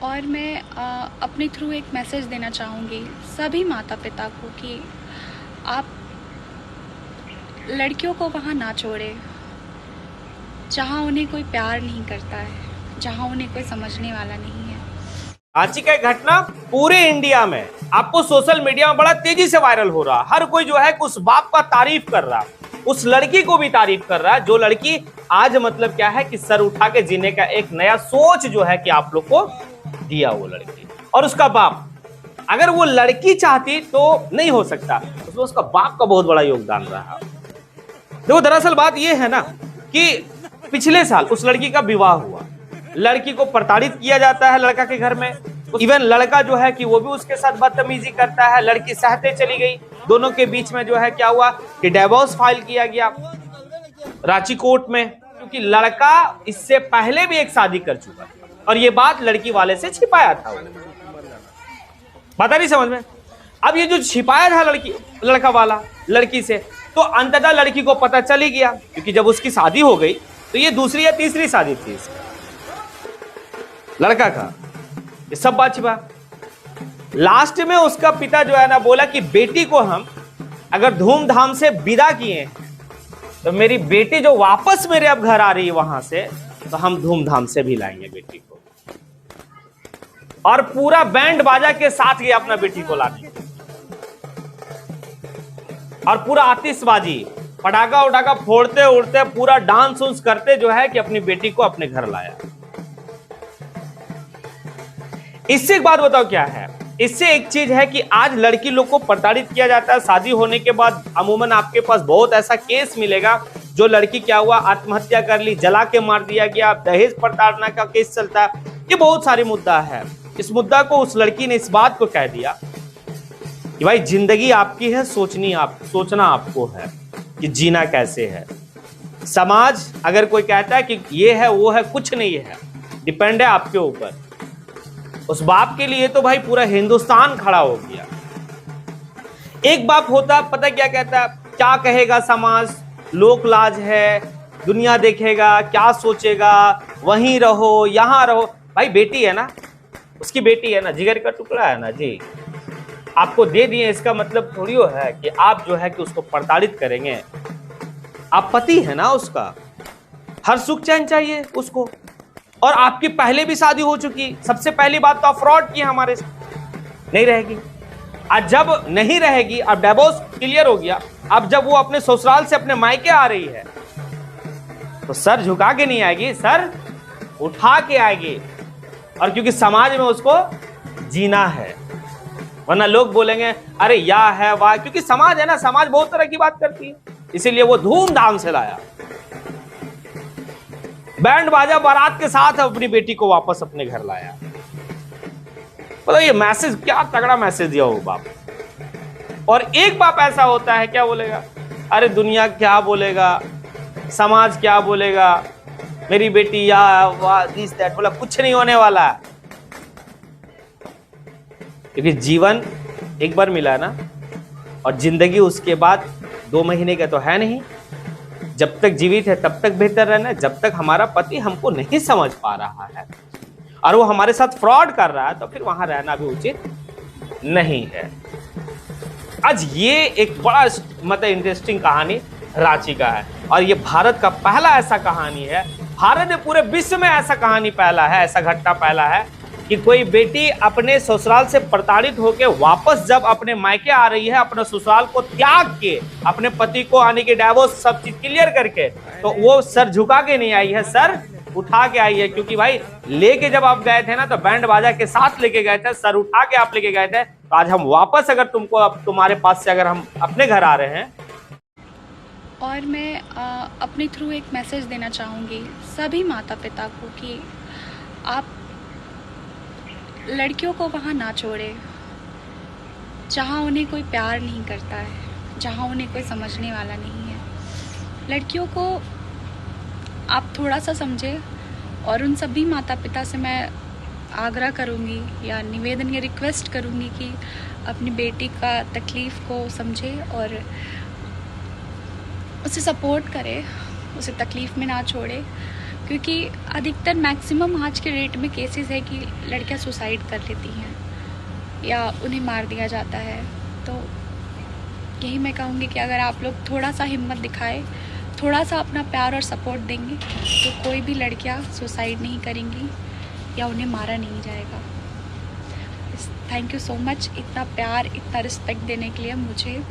और मैं अपने थ्रू एक मैसेज देना चाहूँगी सभी माता पिता को कि आप लड़कियों को वहाँ ना छोड़ें जहाँ उन्हें कोई प्यार नहीं करता है, जहाँ उन्हें कोई समझने वाला नहीं है। रांची का घटना पूरे इंडिया में आपको सोशल मीडिया में बड़ा तेजी से वायरल हो रहा है। हर कोई जो है उस बाप का तारीफ कर रहा, उस लड़की को भी तारीफ कर रहा है जो लड़की आज मतलब क्या है कि सर उठा के जीने का एक नया सोच जो है कि आप लोग को दिया वो लड़की और उसका बाप। अगर वो लड़की चाहती तो नहीं हो सकता, उसमें उसका बाप का बहुत बड़ा योगदान रहा। देखो दरअसल बात ये है ना कि पिछले साल उस लड़की का विवाह हुआ, लड़की को प्रताड़ित किया जाता है लड़का के घर में। इवन लड़का जो है कि वो भी उसके साथ बदतमीजी करता है, लड़की सहते चली गई। दोनों के बीच में जो है क्या हुआ कि डिवोर्स फाइल किया गया रांची कोर्ट में, क्योंकि लड़का इससे पहले भी एक शादी कर चुका था और ये बात लड़की वाले से छिपाया था। पता नहीं समझ में। अब ये जो छिपाया था लड़का वाला लड़की से, तो अंततः लड़की को पता चल ही गया, क्योंकि जब उसकी शादी हो गई तो ये दूसरी या तीसरी शादी थी लड़का का। ये सब बात छिपा। लास्ट में उसका पिता जो है ना बोला कि बेटी को हम अगर धूमधाम से विदा किए तो मेरी बेटी जो वापस मेरे अब घर आ रही है वहां से, तो हम धूमधाम से भी लाएंगे बेटी को। और पूरा बैंड बाजा के साथ ये अपना बेटी को लाने और पूरा आतिशबाजी पटाखा उटाखा फोड़ते उड़ते पूरा डांस उन्स करते जो है कि अपनी बेटी को अपने घर लाया। इससे एक बात बताओ क्या है, इससे एक चीज है कि आज लड़की लोग को प्रताड़ित किया जाता है शादी होने के बाद। अमूमन आपके पास बहुत ऐसा केस मिलेगा जो लड़की क्या हुआ आत्महत्या कर ली, जला के मार दिया गया, दहेज प्रताड़ना का केस चलता है। ये बहुत सारे मुद्दा है। इस मुद्दा को उस लड़की ने इस बात को कह दिया कि भाई जिंदगी आपकी है, सोचना आपको है कि जीना कैसे है। समाज अगर कोई कहता है कि ये है वो है, कुछ नहीं है, डिपेंड है आपके ऊपर। उस बाप के लिए तो भाई पूरा हिंदुस्तान खड़ा हो गया। एक बाप होता पता क्या कहता, क्या कहेगा समाज, लोक लाज है, दुनिया देखेगा, क्या सोचेगा, वहीं रहो यहां रहो। भाई बेटी है ना, उसकी बेटी है ना, जिगर का टुकड़ा है ना जी, आपको दे दिए इसका मतलब थोड़ी हो है कि आप जो है कि उसको प्रताड़ित करेंगे। आप पति है ना उसका, हर सुख चैन चाहिए उसको। और आपकी पहले भी शादी हो चुकी, सबसे पहली बात तो आप फ्रॉड किए हमारे साथ, नहीं रहेगी। आज जब नहीं रहेगी, अब डिवोर्स क्लियर हो गया, अब जब वो अपने ससुराल से अपने मायके आ रही है तो सर झुका के नहीं आएगी, सर उठा के आएगी। और क्योंकि समाज में उसको जीना है, वरना लोग बोलेंगे अरे या है वाह, क्योंकि समाज है ना, समाज बहुत तरह की बात करती है, इसीलिए वो धूमधाम से लाया, बैंड बाजा बारात के साथ अपनी बेटी को वापस अपने घर लाया। पता ये मैसेज क्या तगड़ा मैसेज दिया वो बाप। और एक बाप ऐसा होता है क्या बोलेगा, अरे दुनिया क्या बोलेगा, समाज क्या बोलेगा, मेरी बेटी या वाह दिस दैट, बोला कुछ नहीं होने वाला है। क्योंकि जीवन एक बार मिला ना, और जिंदगी उसके बाद 2 महीने का तो है नहीं। जब तक जीवित है तब तक बेहतर रहना। जब तक हमारा पति हमको नहीं समझ पा रहा है और वो हमारे साथ फ्रॉड कर रहा है, तो फिर वहां रहना भी उचित नहीं है। आज ये एक बड़ा मतलब इंटरेस्टिंग कहानी रांची का है, और ये भारत का पहला ऐसा कहानी है, भारत ने पूरे विश्व में ऐसा कहानी पहला है, ऐसा घटना पहला है कि कोई बेटी अपने ससुराल से प्रताड़ित होकर वापस जब अपने मायके आ रही है, अपने ससुराल को त्याग के, अपने पति को आने के डिवोर्स सब चीज क्लियर करके, तो वो सर झुका के नहीं आई है, सर उठा के आई है। क्योंकि भाई लेके जब आप गए थे ना, तो बैंड बाजा के साथ लेके गए थे, सर उठा के आप लेके गए थे। तो आज हम वापस अगर तुमको अब तुम्हारे पास से अगर हम अपने घर आ रहे हैं। और मैं अपने थ्रू एक मैसेज देना चाहूँगी सभी माता पिता को कि आप लड़कियों को वहाँ ना छोड़ें जहाँ उन्हें कोई प्यार नहीं करता है, जहाँ उन्हें कोई समझने वाला नहीं है। लड़कियों को आप थोड़ा सा समझें। और उन सभी माता पिता से मैं आग्रह करूँगी या निवेदन या रिक्वेस्ट करूँगी कि अपनी बेटी का तकलीफ़ को समझें और उसे सपोर्ट करें, उसे तकलीफ़ में ना छोड़े, क्योंकि अधिकतर मैक्सिमम आज के डेट में केसेस है कि लड़कियां सुसाइड कर लेती हैं या उन्हें मार दिया जाता है। तो यही मैं कहूँगी कि अगर आप लोग थोड़ा सा हिम्मत दिखाए, थोड़ा सा अपना प्यार और सपोर्ट देंगे तो कोई भी लड़कियां सुसाइड नहीं करेंगी या उन्हें मारा नहीं जाएगा। थैंक यू सो मच इतना प्यार, इतना रिस्पेक्ट देने के लिए मुझे।